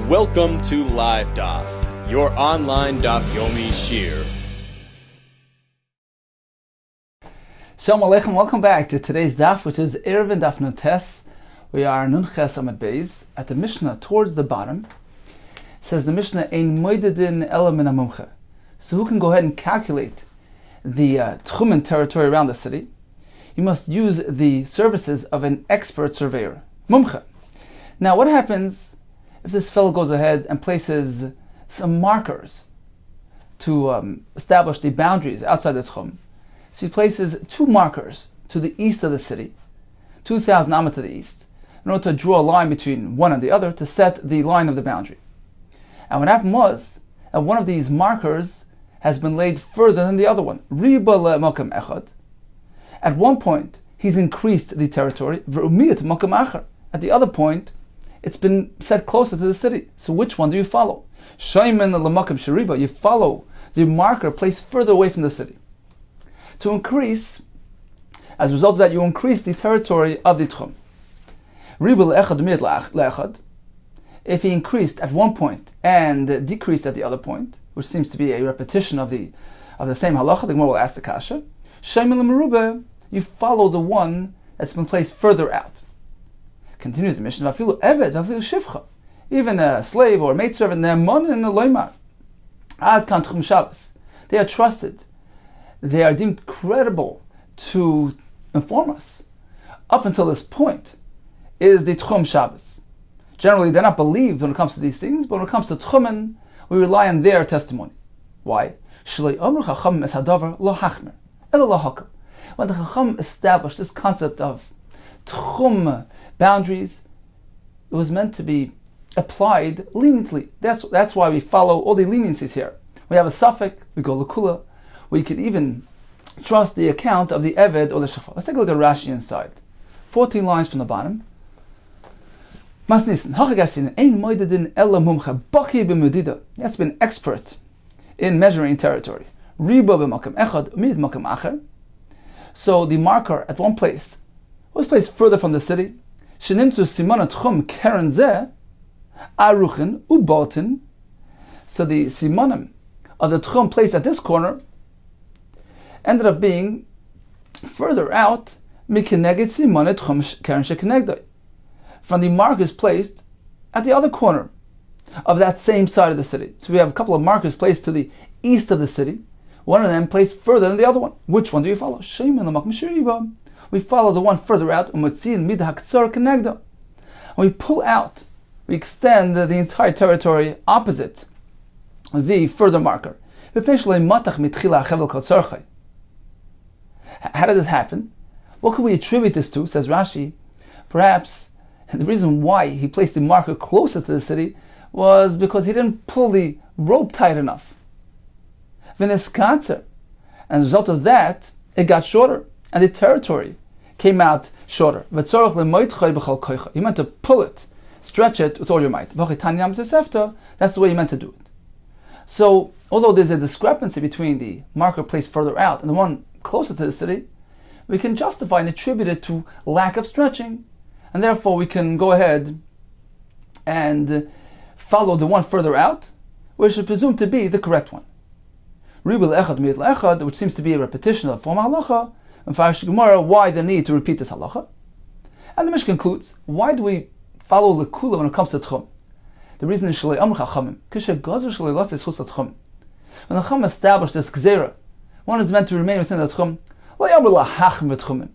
Welcome to Live Daf, your online Daf Yomi Shir. Shalom Aleichem, welcome back to today's Daf, which is Eruvin Daf Notes. We are Nun Ches Amud Beis at the Mishnah towards the bottom. It says the Mishnah Ein Moidedin Ela Min HaMumche. So who can go ahead and calculate the Tchumen territory around the city? You must use the services of an expert surveyor, Mumche. Now what happens if this fellow goes ahead and places some markers to establish the boundaries outside the Tchum? So he places 2 markers to the east of the city, 2,000 amma to the east, in order to draw a line between one and the other to set the line of the boundary. And what happened was that one of these markers has been laid further than the other one. Riba le'makam echad. At one point, he's increased the territory. V'umiyat makam acher. At the other point, it's been set closer to the city. So which one do you follow? Shayman le'makam sheriba. You follow the marker placed further away from the city. To increase, as a result of that, you increase the territory of the Tchum. Riba le'echad umiyat le'echad. If he increased at one point and decreased at the other point, which seems to be a repetition of the same halacha, the Gemara will ask the kasha. Shayman le'merubah. You follow the one that's been placed further out. Continues the mission. Vafilu eved, vafilu shivcha. Even a slave or a maidservant, ne'eman and a loymar. Ad kan tchum Shabbos. They are trusted. They are deemed credible to inform us. Up until this point is the tchum Shabbos. Generally, they're not believed when it comes to these things, but when it comes to tchumen, we rely on their testimony. Why? Shlei amru chacham es hadavar lo hachmer, ela lo hakal. When the Chacham established this concept of tchum boundaries, it was meant to be applied leniently. That's why we follow all the leniencies here. We have a suffix, we go l'kula. We can even trust the account of the Eved or the Shachar. Let's take a look at Rashi inside. 14 lines from the bottom. Masnissen, hachagasin, ein moidedin ella mumcha, baki b'medida. He has to be an expert in measuring territory. Riba b'makam echad, mid makam acher. So the marker at one place was placed further from the city. Shenimtzu simon tchum keren zeh, aruchin ubotin. So the simonim of the tchum placed at this corner ended up being further out, mikeneged simon tchum keren shekenegdoi, from the markers placed at the other corner of that same side of the city. So we have a couple of markers placed to the east of the city. One of them placed further than the other one. Which one do you follow? We follow the one further out. And we pull out, we extend the entire territory opposite the further marker. How did this happen? What can we attribute this to? Says Rashi. Perhaps the reason why he placed the marker closer to the city was because he didn't pull the rope tight enough. And as a result of that, it got shorter, and the territory came out shorter. You meant to pull it, stretch it with all your might. That's the way you meant to do it. So, although there's a discrepancy between the marker placed further out and the one closer to the city, we can justify and attribute it to lack of stretching, and therefore we can go ahead and follow the one further out, which is presumed to be the correct one. Which seems to be a repetition of the former halacha, and Farish Gemara, why the need to repeat this halacha? And the Mishnah concludes, why do we follow the kula when it comes to tchum? The reason is shalei amr chachamim, kishe gazer shalei latzei schus tchum. When the Chacham established this gzera, one is meant to remain within the tchum. Lo yamru lahachm b'tchumen.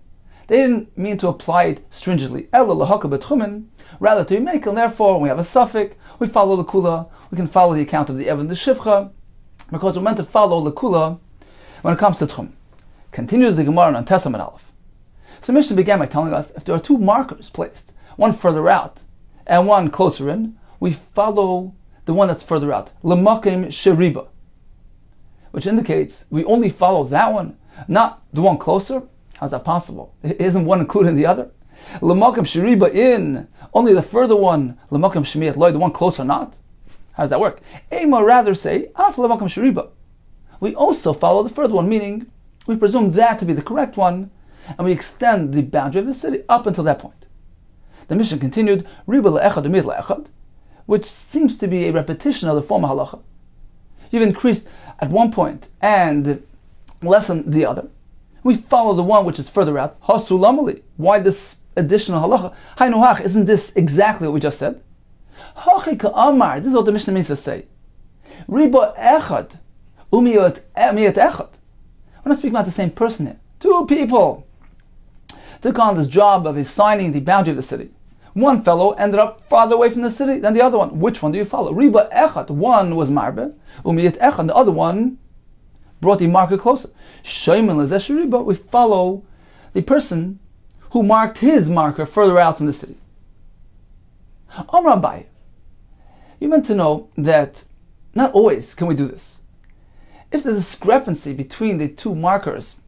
They didn't mean to apply it stringently. Ela lahakal b'tchumen, rather to make, and therefore when we have a suffix, we follow the kula. We can follow the account of the Evan, the Shivcha, because we're meant to follow the kula when it comes to tchum. Continues the Gemara on Tesam and Aleph. So Mishnah began by telling us if there are 2 markers placed, one further out and one closer in, we follow the one that's further out, l'makim sheriba, which indicates we only follow that one, not the one closer. How's that possible? Isn't one included in the other? L'makim sheriba in, only the further one, l'makim shemiyat loy, the one closer not. How does that work? Ema rather say, af l'makim sheriba. We also follow the further one, meaning we presume that to be the correct one, and we extend the boundary of the city up until that point. The mission continued, Riba le'echad umid le'echad. which seems to be a repetition of the former halacha. You've increased at one point and lessened the other. We follow the one which is further out. Hasulamali. Why this additional halacha? Haynuhach, isn't this exactly what we just said? Hachika Amar, this is what the Mishnah means to say. Riba echad, umiyot echad. We're not speaking about the same person here. Two people took on this job of assigning the boundary of the city. One fellow ended up farther away from the city than the other one. Which one do you follow? Riba echad, one was marbe, umiyot echad, the other one brought the marker closer. Shayman lezesh riba, we follow the person who marked his marker further out from the city. Amar Abai, you meant to know that not always can we do this. If the discrepancy between the two markers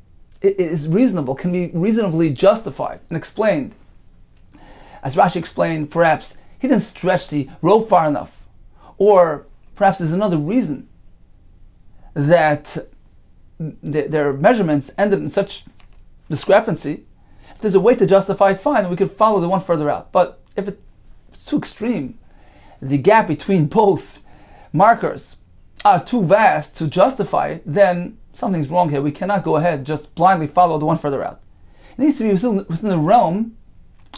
is reasonable, can be reasonably justified and explained. As Rashi explained, perhaps he didn't stretch the rope far enough, or perhaps there's another reason that their measurements ended in such discrepancy. If there's a way to justify it, fine, we could follow the one further out. But if it's too extreme, the gap between both markers are too vast to justify it, then something's wrong here. We cannot go ahead just blindly follow the one further out. It needs to be within the realm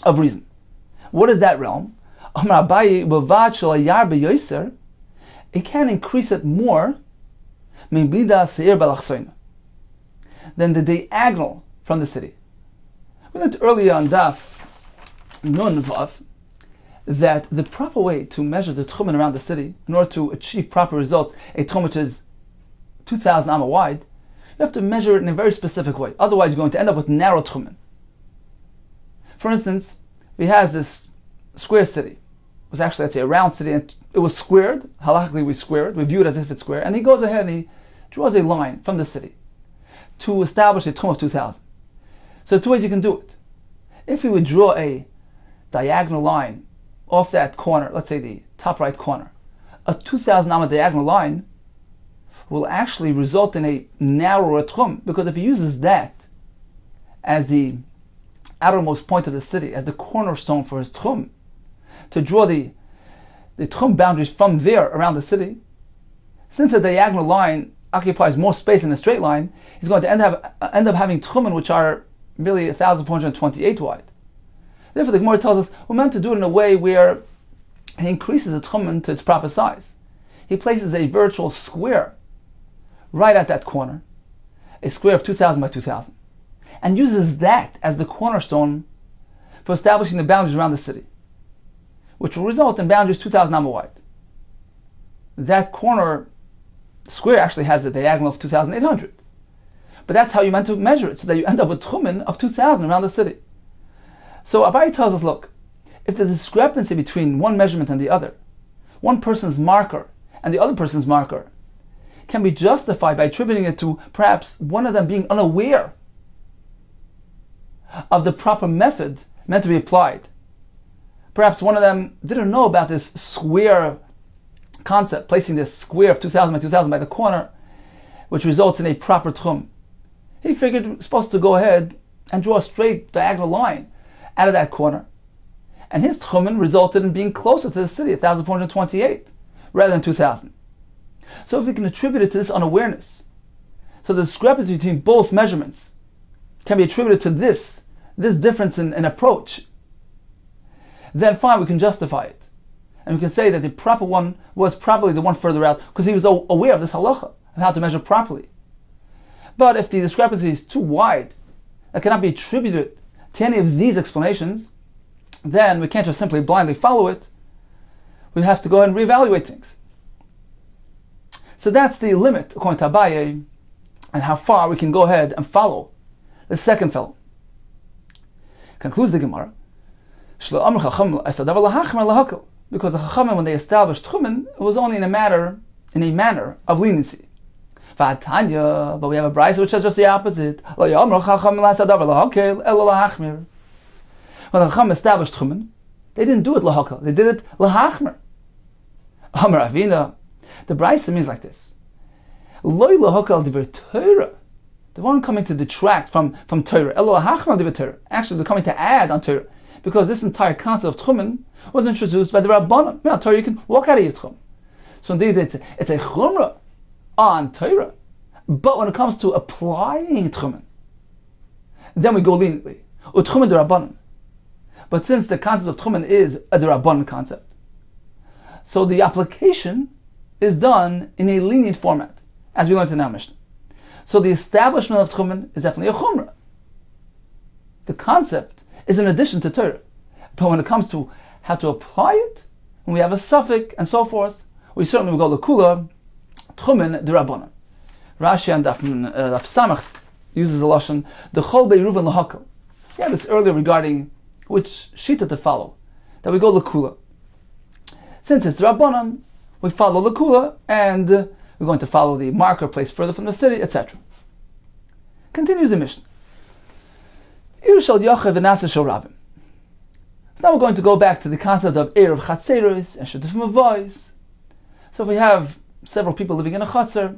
of reason. What is that realm? It can increase it more than the diagonal from the city. We learned earlier on Daf Nun Vav that the proper way to measure the tchumen around the city, in order to achieve proper results, a tchum which is 2,000 amma wide, you have to measure it in a very specific way. Otherwise, you're going to end up with narrow tchumen. For instance, we have this square city. It was actually, let's say, a round city, and it was squared. Halachically, we squared. We view it as if it's square. And he goes ahead and he draws a line from the city to establish a tchum of 2,000. So two ways you can do it. If we would draw a diagonal line off that corner, let's say the top right corner, a 2,000 amma diagonal line will actually result in a narrower tchum, because if he uses that as the outermost point of the city, as the cornerstone for his tchum, to draw the tchum boundaries from there around the city, since a diagonal line occupies more space than a straight line, he's going to end up having tchumen which are merely 1,428 wide. Therefore, the Gemara tells us we're meant to do it in a way where he increases the tchumen to its proper size. He places a virtual square right at that corner, a square of 2,000 by 2,000, and uses that as the cornerstone for establishing the boundaries around the city, which will result in boundaries 2,000 amma wide. That corner square actually has a diagonal of 2,800. But that's how you meant to measure it, so that you end up with tchumen of 2,000 around the city. So Abai tells us, look, if there's a discrepancy between one measurement and the other, one person's marker and the other person's marker can be justified by attributing it to perhaps one of them being unaware of the proper method meant to be applied. Perhaps one of them didn't know about this square concept, placing this square of 2,000 by 2,000 by the corner, which results in a proper tchum. He figured he was supposed to go ahead and draw a straight diagonal line out of that corner. And his tchumen resulted in being closer to the city, 1,428, rather than 2,000. So if we can attribute it to this unawareness, so the discrepancy between both measurements can be attributed to this difference in approach, then fine, we can justify it. And we can say that the proper one was probably the one further out, because he was aware of this halacha, of how to measure properly. But if the discrepancy is too wide, that cannot be attributed to any of these explanations, then we can't just simply blindly follow it. We have to go ahead and reevaluate things. So that's the limit, according to Abaye, and how far we can go ahead and follow the second fellow. Concludes the Gemara, because the Chachamim, when they established tchumen, it was only in a manner of leniency. But we have a brayso which says just the opposite. When the Chachamim established tchumen, they didn't do it lahakel, they did it lahachmer. Amar Avina, the brayso means like this: Loi lahakel divrei Torah. They weren't coming to detract from Torah. Actually, they're coming to add on Torah. because this entire concept of Tchumen was introduced by the Rabbanan. In Torah, you can walk out of your Tchum. So indeed, it's a Chumrah on Torah. But when it comes to applying Tchumen, then we go leniently. Tchumen D'Rabbanan. But since the concept of Tchumen is a D'Rabbanan concept, so the application is done in a lenient format, as we learned in our Mishnah. So the establishment of Tchumen is definitely a Chumrah. The concept is an addition to Torah. But when it comes to how to apply it, when we have a suffix and so forth, we certainly will go L'Kula, Tchumen D'Rabbanan. Rashi and Daf Samach uses a lashon, the Chol Be'Eruvin L'Hakel. We had this earlier regarding which shita to follow, that we go L'Kula. Since it's Rabbanan, we follow L'Kula, and we're going to follow the marker placed further from the city, etc. Continues the Mishnah. So now we're going to go back to the concept of Erev Chatzeros and Shutufim Avois. So if we have several people living in a Chatzer,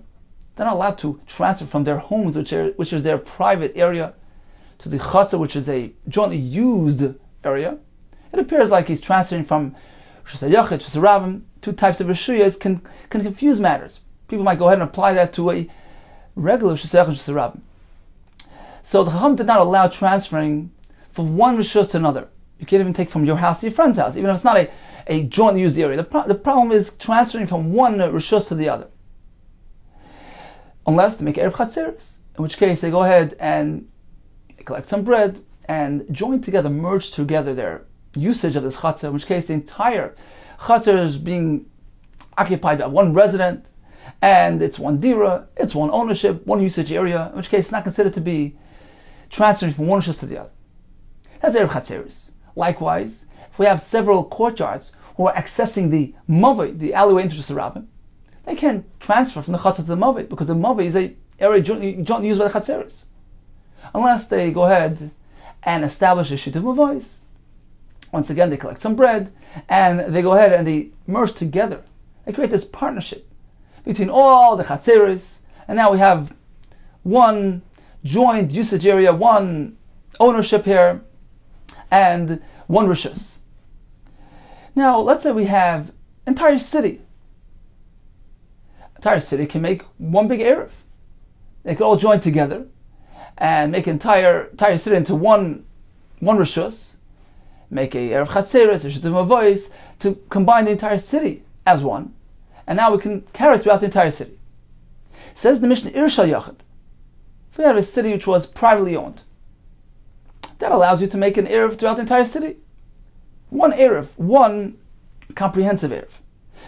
they're not allowed to transfer from their homes, which is their private area, to the Chatzer, which is a jointly used area. It appears like he's transferring from Rishus HaYachid, Rishus HaRabim. Two types of Rishuyas can confuse matters. People might go ahead and apply that to a regular Rishus HaYachid, Rishus HaRabim. So the Chacham did not allow transferring from one Rishus to another. You can't even take from your house to your friend's house, even if it's not a jointly used area. The problem is transferring from one Rishus to the other. Unless they make Erev Chatzeros, in which case they go ahead and collect some bread and join together, merge together their usage of this Chatzer, in which case the entire Chatzer is being occupied by one resident, and it's one dira, it's one ownership, one usage area, in which case it's not considered to be transferring from one Rishus to the other. That's Erev Chatzeros. Likewise, if we have several courtyards who are accessing the Mavoi, the alleyway into Rishus HaRabim, they can transfer from the Chatzer to the Mavoi, because the Mavoi is an area jointly used by the Chatzeros. Unless they go ahead and establish a sheet of Mavois. Once again, they collect some bread, and they go ahead and they merge together. They create this partnership between all the Chatzeros, and now we have one joint usage area, one ownership here, and one Rishus. Now, let's say we have entire city. Entire city can make one big Erev. They can all join together and make entire city into one Rishus, make a Erev Chatzeros, a Shutufim Avois, to combine the entire city as one, and now we can carry it throughout the entire city. Says the Mishnah, Ir Shal Yachid. If we had a city which was privately owned, that allows you to make an Erev throughout the entire city. One Erev, one comprehensive Erev.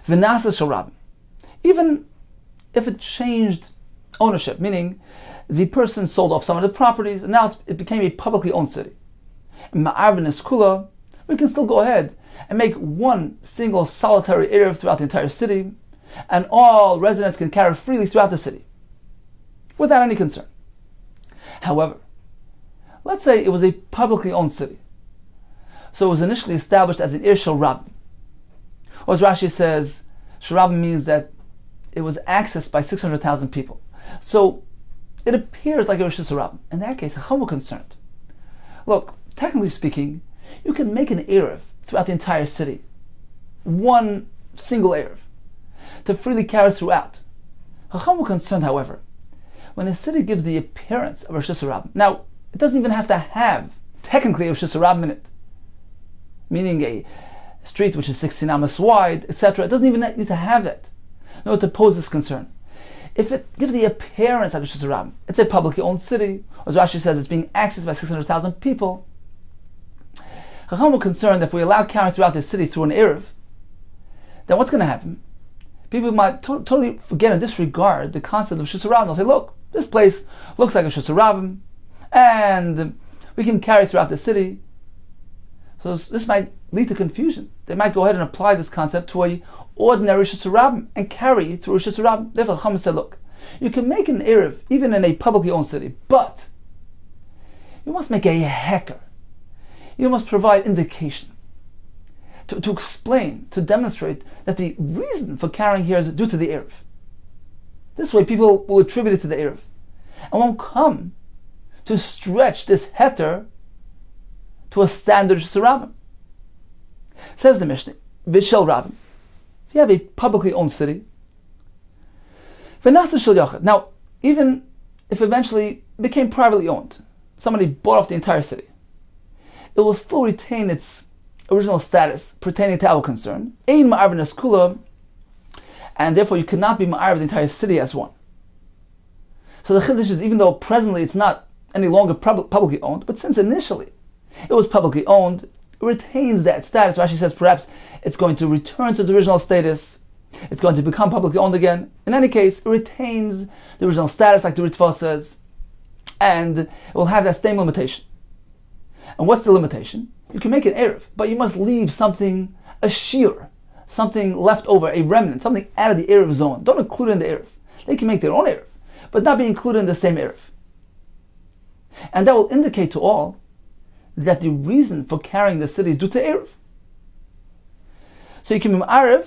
V'nasa Shel Rabim. Even if it changed ownership, meaning the person sold off some of the properties, and now it became a publicly owned city. In Ma'arvin Eskula, we can still go ahead and make one single solitary Erev throughout the entire city, and all residents can carry freely throughout the city, without any concern. However, let's say it was a publicly owned city. So it was initially established as an Ir Shel Rabim. Or as Rashi says, Shel Rabim means that it was accessed by 600,000 people. So it appears like a Rishus HaRabim. In that case, how are we concerned? Look, technically speaking, you can make an Erev throughout the entire city. One single Erev. To freely carry throughout. Chacham were concerned, however, when a city gives the appearance of a Rishus HaRabim. Now, it doesn't even have to have, technically, a Rishus HaRabim in it. Meaning a street which is 16 amas wide, etc. It doesn't even need to have that. No, to pose this concern. If it gives the appearance of a Rishus HaRabim, it's a publicly owned city, as Rashi says, it's being accessed by 600,000 people. Chacham were concerned that if we allow carrying throughout the city through an Erev, then what's going to happen? People might totally forget and disregard the concept of Rishus HaRabim. They'll say, look, this place looks like a Rishus HaRabim, and we can carry throughout the city. So this might lead to confusion. They might go ahead and apply this concept to a ordinary Rishus HaRabim and carry through Rishus HaRabim. Therefore, Chacham said, look, you can make an Erev even in a publicly owned city, but you must make a hecker. You must provide indication to explain, to demonstrate that the reason for carrying here is due to the Erev. This way people will attribute it to the Erev and won't come to stretch this heter to a standard Rishus Rabim. Says the Mishnah, Vishel Rabim. If you have a publicly owned city, V'nasa Shel Yachid. Now, even if eventually it became privately owned, somebody bought off the entire city, it will still retain its original status pertaining to our concern. Ein ma'arvin es kula, and therefore you cannot be ma'arv the entire city as one. So the chiddush is, even though presently it's not any longer publicly owned, but since initially it was publicly owned, it retains that status. Rashi says perhaps it's going to return to the original status, it's going to become publicly owned again. In any case, it retains the original status, like the Ritva says, and it will have that same limitation. And what's the limitation? You can make an Erev, but you must leave something, a shear, something left over, a remnant, something out of the Erev zone. Don't include it in the Erev. They can make their own Erev, but not be included in the same Erev. And that will indicate to all that the reason for carrying the city is due to Erev. So you can be Ma'arev,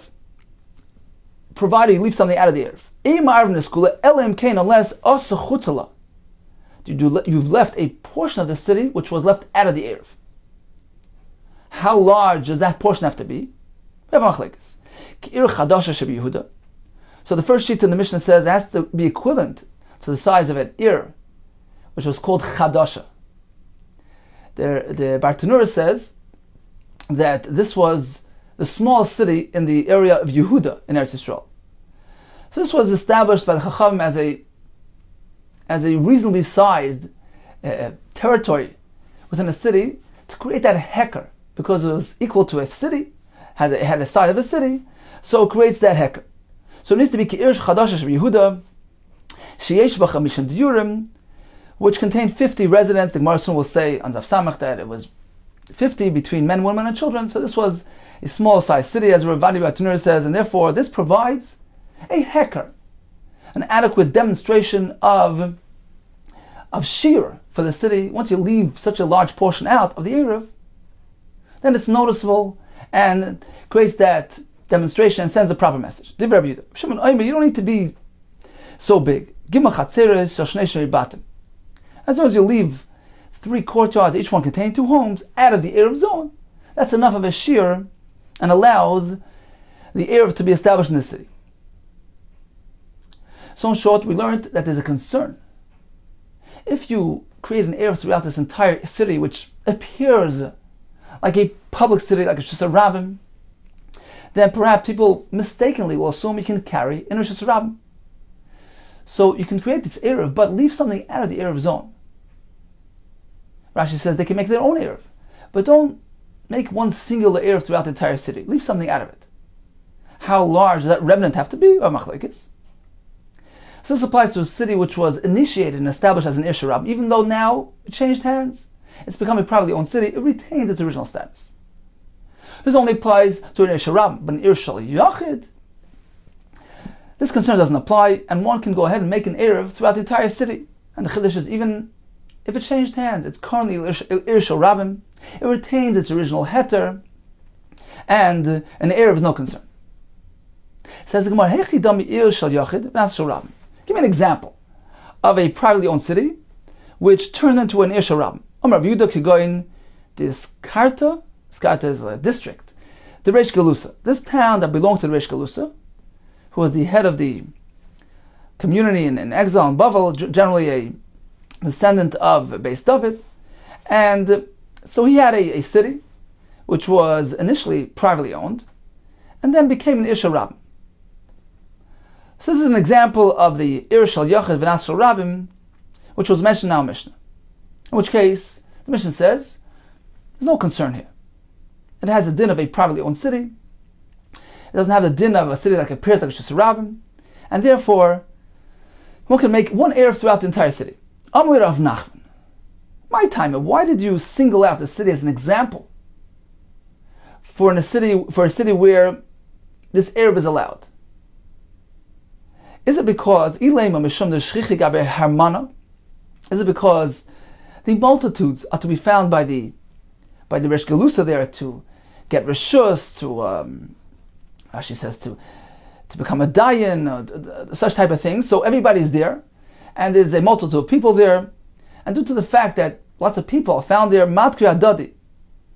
provided you leave something out of the Erev. Unless you've left a portion of the city which was left out of the Erev. How large does that portion have to be? We have machlekes. So the first sheet in the Mishnah says it has to be equivalent to the size of an Ir, which was called Chadasha. The Bartanura says that this was the smallest city in the area of Yehuda in Eretz Yisrael. So this was established by the Chachamim as a reasonably sized territory within a city to create that heker, because it was equal to a city, it had the size of a city, so it creates that heker. So it needs to be Ke'ir Chadasha Sheb Yehuda, Sheyesh Ba Chamishim Diyurim, which contained 50 residents. The Gemara soon will say on Zav Samach that it was 50 between men, women, and children. So this was a small sized city, as Rav Vadi Batunur says, and therefore this provides a heker, an adequate demonstration of shear for the city. Once you leave such a large portion out of the Erev, then it's noticeable and creates that demonstration and sends the proper message. You don't need to be so big. As long as you leave 3 courtyards, each one containing 2 homes, out of the Erev zone, that's enough of a shear and allows the Erev to be established in the city. So in short, we learned that there's a concern. If you create an Erev throughout this entire city, which appears like a public city, like a Rishus Rabim, then perhaps people mistakenly will assume you can carry in Rishus Rabim. So you can create this Erev, but leave something out of the Erev zone. Rashi says they can make their own Erev, but don't make one singular Erev throughout the entire city. Leave something out of it. How large does that remnant have to be? Or machlekes. So this applies to a city which was initiated and established as an Ir Sharab. Even though now it changed hands, it's become a privately owned city, it retains its original status. This only applies to an Ir Sharab, but an Ir Shal Yachid, this concern doesn't apply, and one can go ahead and make an Erev throughout the entire city. And the Chiddush is, even if it changed hands, it's currently Ir Shal Rabim, it retains its original heter, and an Erev is no concern. Says the Gemara, Hechi dami Ir Shal Yachid v'nas Shal Rabim. Give me an example of a privately owned city which turned into an Ir Shal Rabim. Amar Rav Yehuda Kigoyin, this Skarta is a district, the Reish Galusa, this town that belonged to the Reish Galusa, who was the head of the community in exile in Bavel, generally a descendant of Beis David. And so he had a city which was initially privately owned and then became an Ir Shal Rabim. So this is an example of the Ir Shal Yachid v'nas Shal Rabim, which was mentioned now in Mishnah. In which case, the Mishnah says, there's no concern here. It has the din of a privately owned city. It doesn't have the din of a city like appears like Rishus Rabim, and therefore one can make one Erev throughout the entire city. Amli Rav Nachman, my time, why did you single out the city as an example for a city where this Erev is allowed? Is it because Is it because the multitudes are to be found by the Reish Galusa there to get reshus, she says to become a dayan, such type of things. So everybody's there, and there's a multitude of people there, and due to the fact that lots of people are found there, matkri adadi,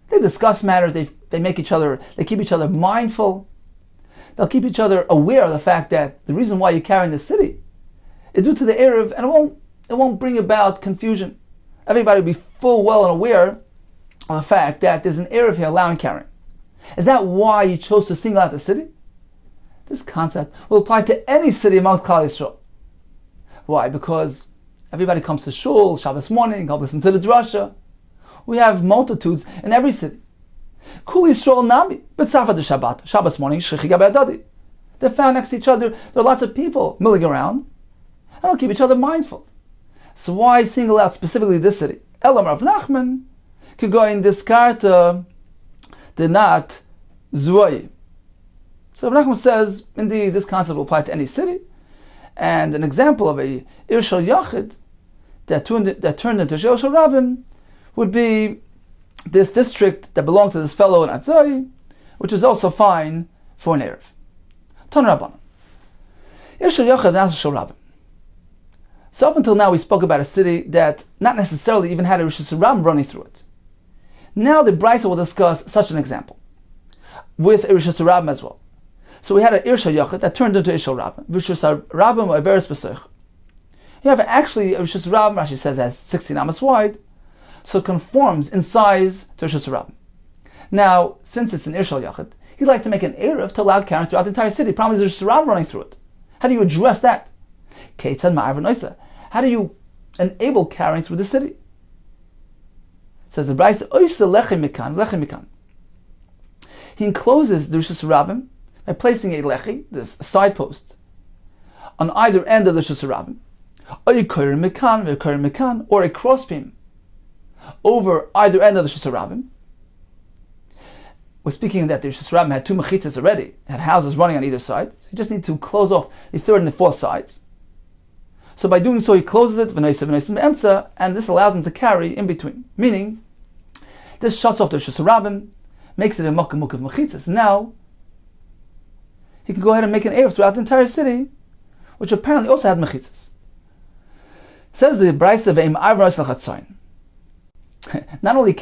They discuss matters, they keep each other mindful. They'll keep each other aware of the fact that the reason why you're carrying the city is due to the Erev, and it won't bring about confusion. Everybody will be full well and aware of the fact that there's an Erev here allowing carrying. Is that why you chose to single out the city? This concept will apply to any city amongst Klal Yisrael. Why? Because everybody comes to shul, Shabbos morning, go listen to the drasha. We have multitudes in every city. Kul Yisrael Nami, B'tzafa de Shabbat, Shabbos morning, Shechiga Be'adadi. They're found next to each other. There are lots of people milling around, and they'll keep each other mindful. So why single out specifically this city? Elam Rav Nachman could go in diskarta de nat zuay. So Rav Nachman says, indeed, this concept will apply to any city. And an example of a Ir Shel Yachid that turned into Shel Rabin would be this district that belonged to this fellow in Atzai, which is also fine for an Erev. Ton Rabbanan. Ir Shel Yachid and Shel Rabin. So up until now we spoke about a city that not necessarily even had a Rosh Hashanah running through it. Now the Brisa will discuss such an example with a Rosh Hashanah as well. So we had an Ir Shel Yachid that turned into Ishal Rabin. Rosh Hashanah or Averis B'Soich. You have actually a Rosh Hashanah, Rashi says, has 16 amas wide, so it conforms in size to Rosh Hashanah. Now, since it's an Ir Shel Yachid, he'd like to make an Erev to allow carrying throughout the entire city. Probably there's Rosh Hashanah running through it. How do you address that? Keitzad Ma'av Noisa. How do you enable carrying through the city? It says the Brisa, Oisa Lechem Mikan. He encloses the Rosh Hashanah by placing a lechi, this side post, on either end of the Rosh Hashanah, or a crossbeam over either end of the Rosh Hashanah. We're speaking that the Rosh Hashanah had two mechitzas already, had houses running on either side. So you just need to close off the third and the fourth sides. So by doing so, he closes it, and this allows him to carry in between. Meaning, this shuts off the Rosh Hashanah, makes it a mukah of mechitzas. Now, he can go ahead and make an Erev throughout the entire city, which apparently also had mechitzas. Says the Brisa ve'im arvos lachatzayin. Not only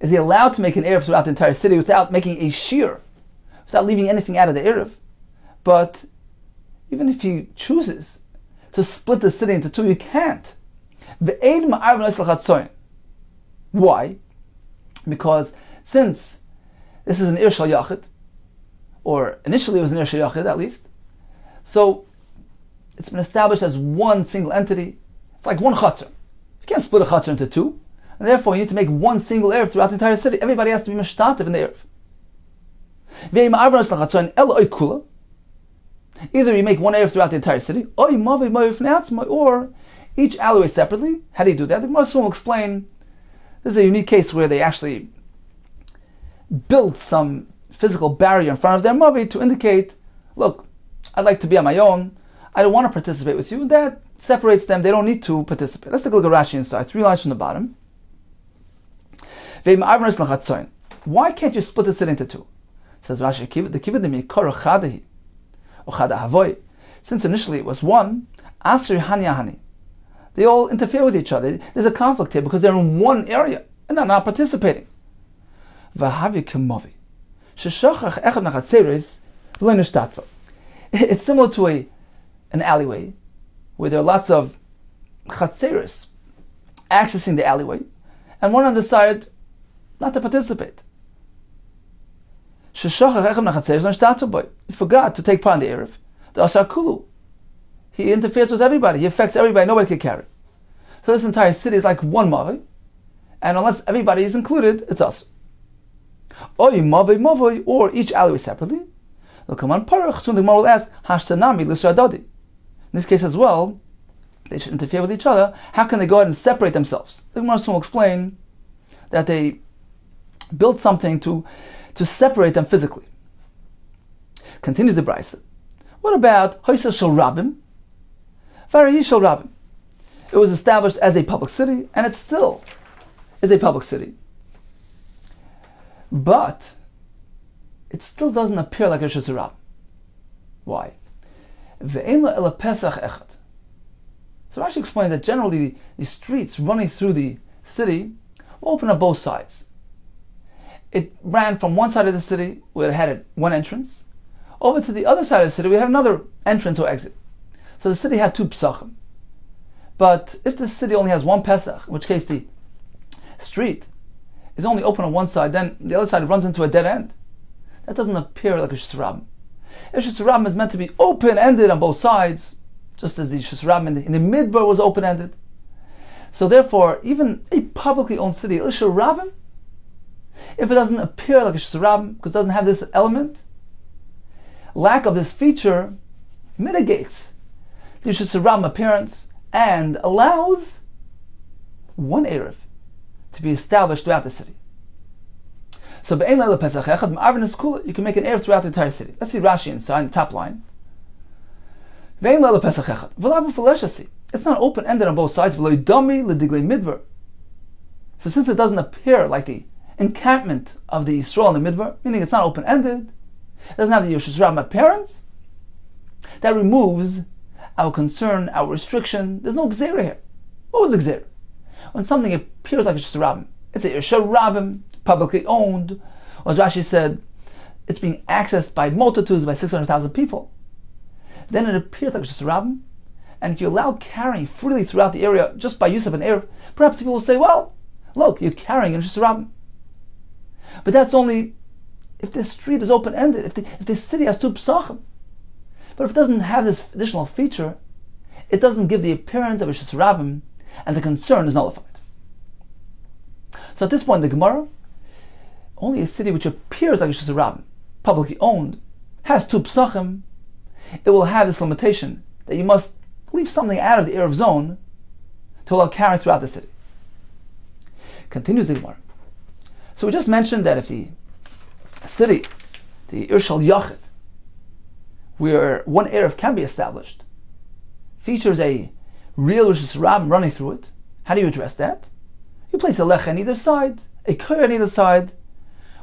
is he allowed to make an Erev throughout the entire city without making a shear, without leaving anything out of the Erev, but even if he chooses to split the city into two, you can't. Ve'ein ma'arvos lachatzayin. Why? Because since this is an Ir Shel Yachid, or initially it was an Ir Shel Yachid at least, so it's been established as one single entity. It's like one chatzar. You can't split a chatzar into two, and therefore you need to make one single Erev throughout the entire city. Everybody has to be mishtatev in the Erev. Either you make one Erev throughout the entire city, or each alleyway separately. How do you do that? The Gemara will explain. This is a unique case where they actually built some physical barrier in front of their mavi to indicate, look, I'd like to be on my own. I don't want to participate with you. That separates them. They don't need to participate. Let's take a look at Rashi inside. 3 lines from the bottom. Why can't you split the city into two? It says Rashi, since initially it was one, they all interfere with each other. There's a conflict here because they're in one area and they're not participating. It's similar to an alleyway where there are lots of chatzeris accessing the alleyway, and one decided not to participate. He forgot to take part in the Erev. The Asar Kulu. He interferes with everybody. He affects everybody. Nobody can carry. So this entire city is like one mavi, and unless everybody is included, it's us. Or each alleyway separately. They'll come on parach. Soon the Gemara will ask, Hashtanami l'sradadi. In this case as well, they should interfere with each other. How can they go ahead and separate themselves? The Gemara soon will explain that they built something to separate them physically. Continues the Brisa. What about Hoysel Shel Rabim? Varahi Shel Rabim. It was established as a public city, and it still is a public city. But it still doesn't appear like a Rosh Hashanah. Why? Ve'en ela Pesach echad. So Rashi explains that generally the streets running through the city will open up both sides. it ran from one side of the city where it had one entrance, over to the other side of the city we had another entrance or exit. So the city had two Pesachim. But if the city only has one Pesach, in which case the street is only open on one side, then the other side runs into a dead end. That doesn't appear like a Shus Rabim. A Shus Rabim is meant to be open-ended on both sides, just as the Shus Rabim in the Midbar was open-ended. So therefore, even a publicly owned city, a Shus Rabim, if it doesn't appear like a Shus Rabim, because it doesn't have this element, lack of this feature mitigates the Shus Rabim appearance and allows one Erev to be established throughout the city. So you can make an Erev throughout the entire city. Let's see Rashi inside the top line. It's not open-ended on both sides. So since it doesn't appear like the encampment of the Yisrael in the Midbar, meaning it's not open-ended, it doesn't have the Shus Rabim appearance, that removes our concern, our restriction. There's no Gzeira here. What was the Gzeira? When something appears like a Shus Rabim, it's a Shus Rabim, publicly owned, or as Rashi said, it's being accessed by multitudes, by 600,000 people. Then it appears like a Shus Rabim, and if you allow carrying freely throughout the area just by use of an Erev, perhaps people will say, well, look, you're carrying a Shus Rabim. But that's only if the street is open-ended, if the city has two Pesachim. But if it doesn't have this additional feature, it doesn't give the appearance of a Shus Rabim, and the concern is nullified. So at this point in the Gemara, only a city which appears like a Shus Rabim, publicly owned, has two Pesachim, it will have this limitation that you must leave something out of the Erev zone to allow carrying throughout the city. Continues the Gemara. So we just mentioned that if the city, the Irshal Yachid, where one Erev can be established, features a real Shus Rabim running through it, how do you address that? You place a lech on either side, a koyer on either side,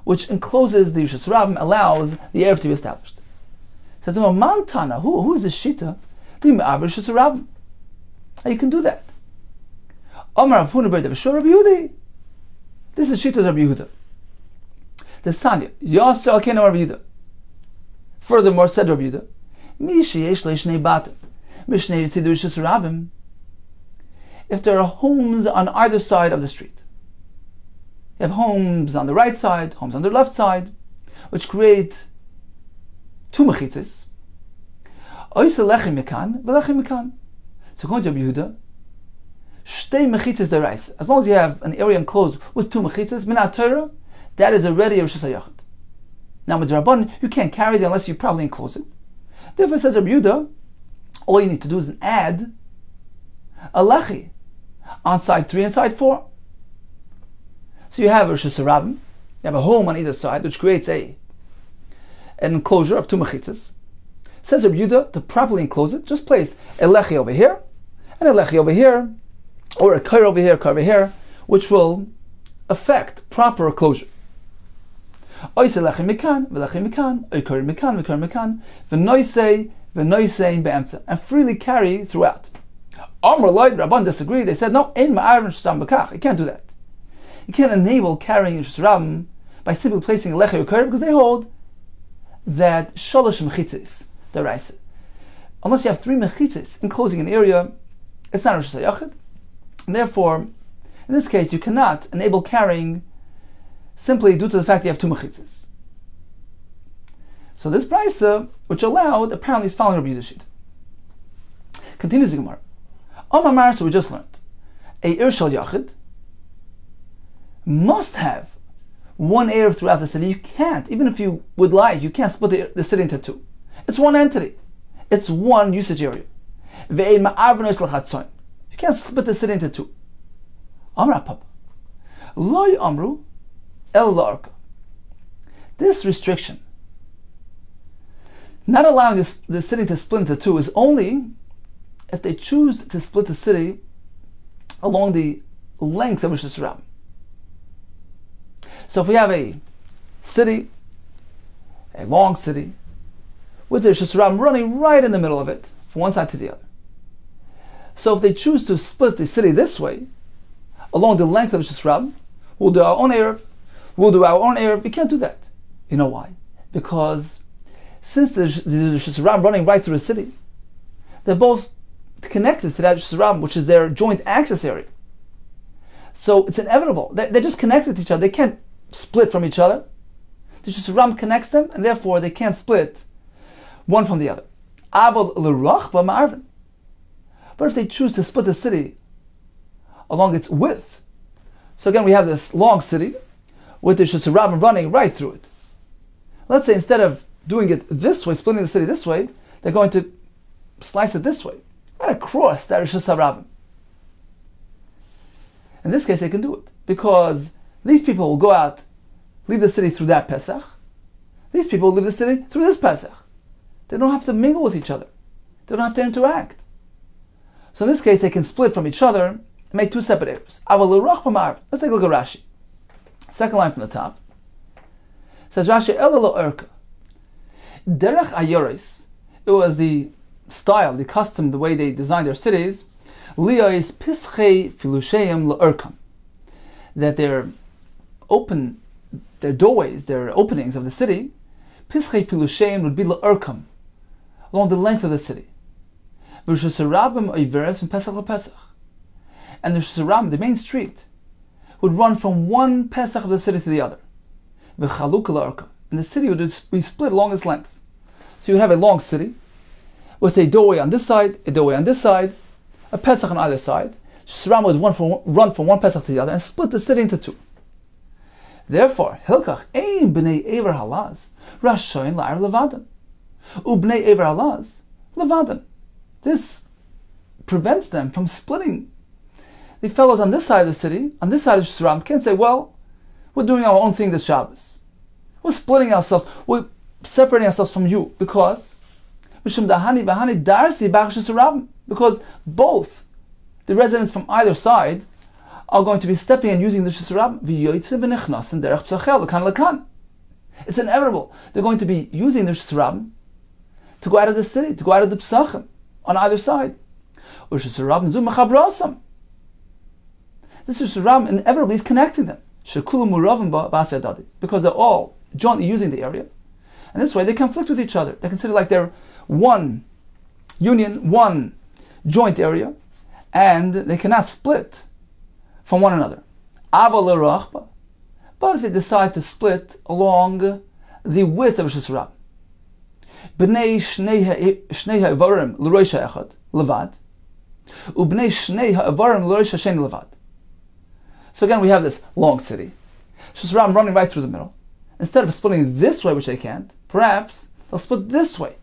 which encloses the Shus Rabim, allows the Erev to be established. Says the Mantana, who is the Shita? The Me'aver Shus Rabim. How you can do that? Omar Rav Huna bar Davashur Rabbi Yehudi. This is Shita's Rabbi Yehuda. The Sanya, Yasser al Keno Rabbi Yehuda. Furthermore, said Rabbi Yehuda, Mishi yesh leishnei batim, mishnei yitzidu Shus Rabim. If there are homes on either side of the street, you have homes on the right side, homes on the left side, which create two mechitzas. Oisa lechem mekan, velechem mekan. So according to Rabbi Yehuda, shtei mechitzas deraisa. As long as you have an area enclosed with two mechitzas, minat Torah, that is already a Rishus HaYachid. Now with the Rabban, you can't carry it unless you properly enclose it. Therefore, says Rabbi Yehuda, all you need to do is add a lechi on side 3 and side 4. So you have a Rishus HaRabim, you have a home on either side, which creates an enclosure of two mechitzas. Says Rabbi Yehuda, to properly enclose it, just place a lechi over here, and a lechi over here, or a koyer over here, koyer over here, which will affect proper enclosure. And freely carry throughout. Amar Lloyd, Rabban disagreed. They said, no, you can't do that. You can't enable carrying Shus Rabim by simply placing a lechi or koyer, because they hold that shalosh mechitzis deraisa. Unless you have 3 mechitzis enclosing an area, it's not a Rishus HaYachid. And therefore, in this case, you cannot enable carrying simply due to the fact that you have 2 mechitzas. So this brisa, which allowed, apparently is following Rabbi Yehuda's sheet. Continues the Gemara. Amar, so we just learned, a Irshal Yachid must have one Erev throughout the city. You can't, even if you would like, you can't split the city into 2. It's one entity. It's one usage area. You can't split the city into 2. Amar Papa. Loi Amru El Larka. This restriction, not allowing the city to split into 2, is only if they choose to split the city along the length of Shus Rabim. So if we have a city, a long city, with the Shus Rabim running right in the middle of it, from one side to the other. So if they choose to split the city this way, along the length of Shus Rabim, we'll do our own Erev. we'll do our own Erev. We can't do that. You know why? Because since there's Rosh Hashanah running right through the city, they're both connected to that Rosh Hashanah, which is their joint access area. So it's inevitable. They're just connected to each other. They can't split from each other. The Rosh Hashanah connects them, and therefore they can't split one from the other. But if they choose to split the city along its width, so again we have this long city with the Rosh Hashanah running right through it. Let's say instead of doing it this way, splitting the city this way, they're going to slice it this way, right across that Rosh Hashanah. In this case, they can do it because these people will go out, leave the city through that Pesach. These people will leave the city through this Pesach. They don't have to mingle with each other. They don't have to interact. So in this case, they can split from each other and make two separate areas. Let's take a look at Rashi. Second line from the top. It says Rashi, Elelo Erka. Derech Ayoris. It was the style, the custom, the way they designed their cities. Liyos Pischei Filusheim L'Erkam. That their doorways, their openings of the city, Pischei Filusheim would be L'Erkam, along the length of the city. And the Shusarabim, the main street, would run from one Pesach of the city to the other. And the city would be split along its length. So you would have a long city with a doorway on this side, a doorway on this side, a Pesach on either side. Shusarabim would run from one Pesach to the other and split the city into two. Therefore, Hilkach ein b'nei Ever Halaz rashayin la'ar levadan, u'bnei Ever Halaz levadan. This prevents them from splitting. The fellows on this side of the city, on this side of Shusarabim, can't say, well, we're doing our own thing this Shabbos. We're splitting ourselves. We're separating ourselves from you because both the residents from either side are going to be stepping and using the Shusarabim. It's inevitable. They're going to be using the Shusarabim to go out of the city, to go out of the Psachim on either side. This Shusarabim inevitably is connecting them because they're all jointly using the area. And this way they conflict with each other. They consider like they're one union, one joint area, and they cannot split from one another. But if they decide to split along the width of Shusarabim, b'nei shnei ha'avarim l'roisha echad levad, u'bnei shnei ha'avarim l'roisha sheni levad. So again, we have this long city, Shusarabim running right through the middle. Instead of splitting this way, which they can't, perhaps they'll split this way.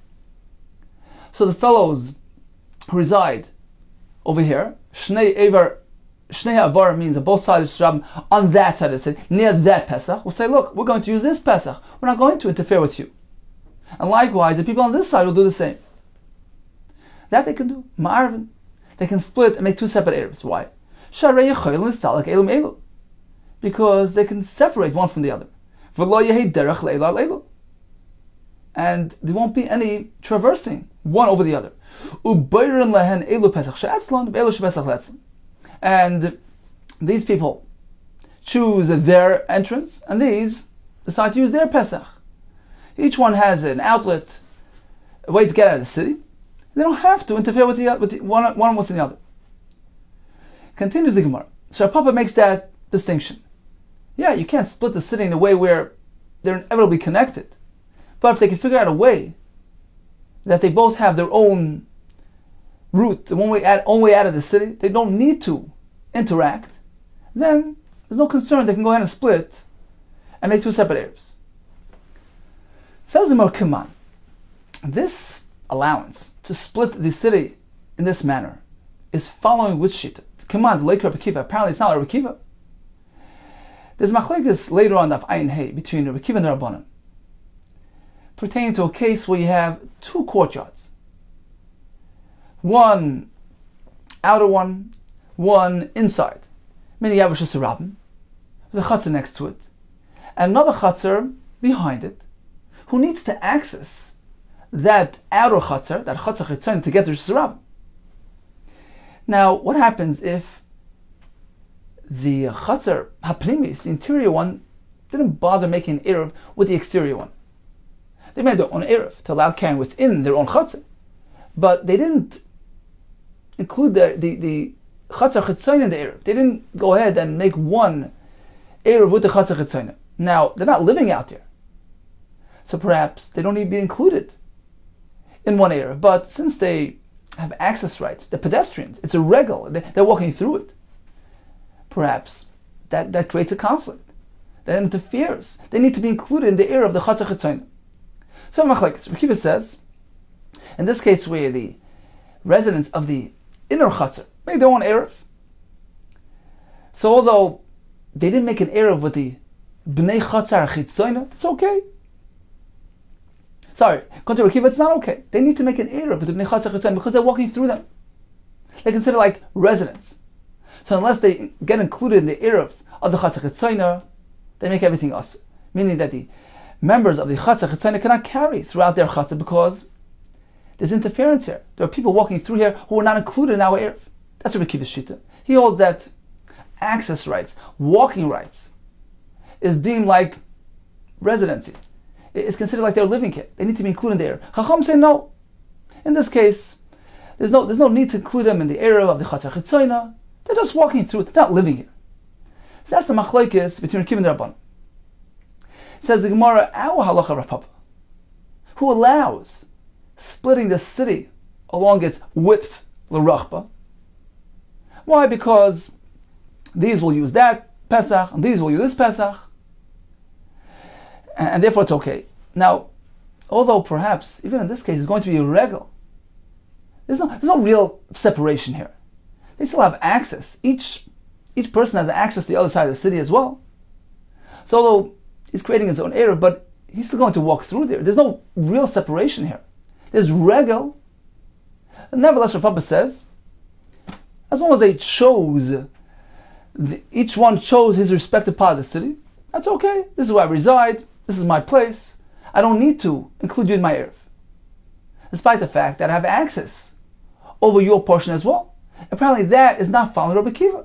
So the fellows who reside over here, Shnei Avar means on both sides of Shusarabim, on that side of the city, near that Pesach, will say, look, we're going to use this Pesach. We're not going to interfere with you. And likewise, the people on this side will do the same. That they can do. Ma'arvin. They can split and make two separate areas. Why? Because they can separate one from the other. And there won't be any traversing one over the other. And these people choose their entrance, and these decide to use their Pesach. Each one has an outlet, a way to get out of the city. They don't have to interfere with one with the other. Continues the Gemara. So Papa makes that distinction. Yeah, you can't split the city in a way where they're inevitably connected. But if they can figure out a way that they both have their own route, the own way out of the city, they don't need to interact, then there's no concern. They can go ahead and split and make two separate areas. Says the Merkiman, this allowance to split the city in this manner is following which shita? Command, like Rabbi Kiva. Apparently it's not Rabbi Kiva. There's machlekes later on of Ayin Hey between Rabbi Kiva and the Rabbanan, pertaining to a case where you have two courtyards. One outer one inside. Meaning you have a Shusarabim, with a chutzner next to it, and another chutzner behind it, who needs to access that outer chutzner, that chutzner chitzon, to get to Shusarabim. Now, what happens if the chutzner haprimis, the interior one, didn't bother making an Eruv with the exterior one. They made their own Eruv to allow carrying within their own Chatzah. But they didn't include the Chatzah Chitzayna in the Eruv. They didn't go ahead and make one Eruv with the Chatzah Chitzayna. Now, they're not living out there. So perhaps they don't need to be included in one Eruv. But since they have access rights, they're pedestrians, it's a regal, they're walking through it. Perhaps that creates a conflict. That interferes. They need to be included in the Eruv of the Chatzah Chitzayna. So Machlekes, Rekiva says, in this case where the residents of the inner Chatzah made their own Eruv. So although they didn't make an Eruv with the Bnei Chatzar Chitzayna, it's okay. Sorry, according to Rekiva, it's not okay. They need to make an Eruv with the Bnei Chatzar Chitzayna because they're walking through them. They're considered like residents. So unless they get included in the Eruv of the Chatzar Chitzayna, they make everything us. Meaning that the members of the Chatzah Chitzayna cannot carry throughout their Chatzah because there's interference here. There are people walking through here who are not included in our Eruv. That's what Rekiva's Shita. He holds that access rights, walking rights, is deemed like residency. It's considered like they're living here. They need to be included in the Eruv. Chacham say no. In this case, there's no need to include them in the Eruv of the Chatzah Chitzayna. They're just walking through it. They're not living here. So that's the machlekes between Rekiva and the Rabban. Says the Gemara, our halacha Rav Papa, who allows splitting the city along its width, l'rachba. Why? Because these will use that Pesach, and these will use this Pesach, and therefore it's okay. Now, although perhaps, even in this case, it's going to be a regal, there's no real separation here. They still have access. Each person has access to the other side of the city as well. So although he's creating his own Eruv, but he's still going to walk through there. There's no real separation here. There's regal. And nevertheless, Rav Papa says, as long as they chose, each one chose his respective part of the city, that's okay. This is where I reside. This is my place. I don't need to include you in my Eruv. Despite the fact that I have access over your portion as well. Apparently that is not following Rabbi Akiva,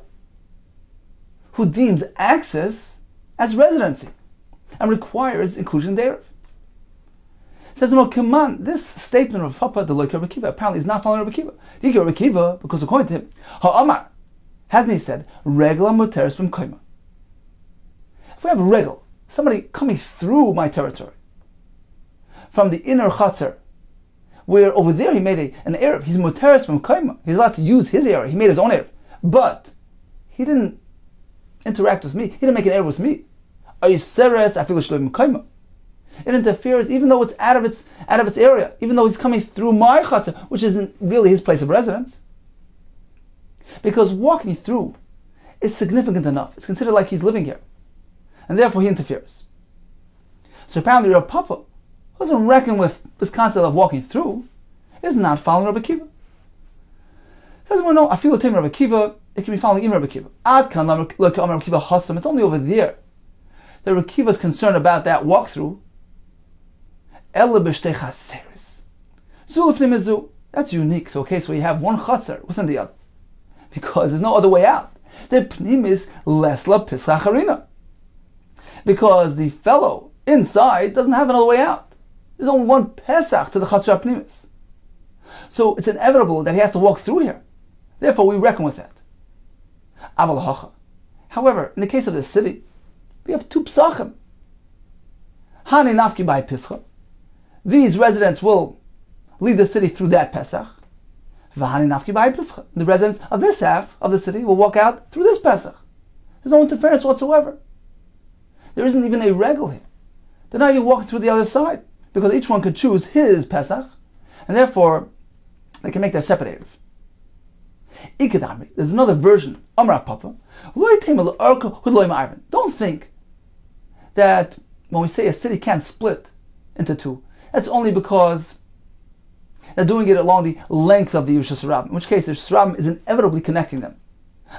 who deems access as residency and requires inclusion in the Eruv. Says, no, come on, this statement of Papa, the Loik Rabbi Akiva, apparently is not following Rabbi Akiva. Diki Rabbi Akiva, because according to him, Ha'amar, hasn't he said, Regla Muteris B'm Koima. If we have a regal, somebody coming through my territory, from the inner Chatzar, where over there he made an Eruv, he's Muteris B'm Koima, he's allowed to use his area, he made his own Eruv, but he didn't interact with me, he didn't make an Eruv with me. It interferes even though it's out of its area, even though he's coming through my chatzah, which isn't really his place of residence. Because walking through is significant enough. It's considered like he's living here. And therefore he interferes. So apparently Rav Papa doesn't reckon with this concept of walking through, is not following Rabbi Akiva. Says, well, no, I feel the time of Rabbi Akiva, it can be following even Rabbi Akiva. Ad kan Rabbi Akiva hasam, it's only over there that Rabbi Akiva is concerned about that walkthrough. That's unique to a case where you have one chatzar within the other, because there's no other way out. The pnim is lesla pisacharina, because the fellow inside doesn't have another way out. There's only one pesach to the chatzar pnimis, so it's inevitable that he has to walk through here. Therefore, we reckon with that. However, in the case of the city, we have two psachim. Hani nafki by pischa. These residents will leave the city through that Pesach. The residents of this half of the city will walk out through this Pesach. There's no interference whatsoever. There isn't even a regal here. They're not even walking through the other side, because each one could choose his Pesach, and therefore they can make their separate Eruv. There's another version. Don't think that when we say a city can't split into two, that's only because they're doing it along the length of the Yerushas Rabbim, in which case the Yerushas Rabbim is inevitably connecting them.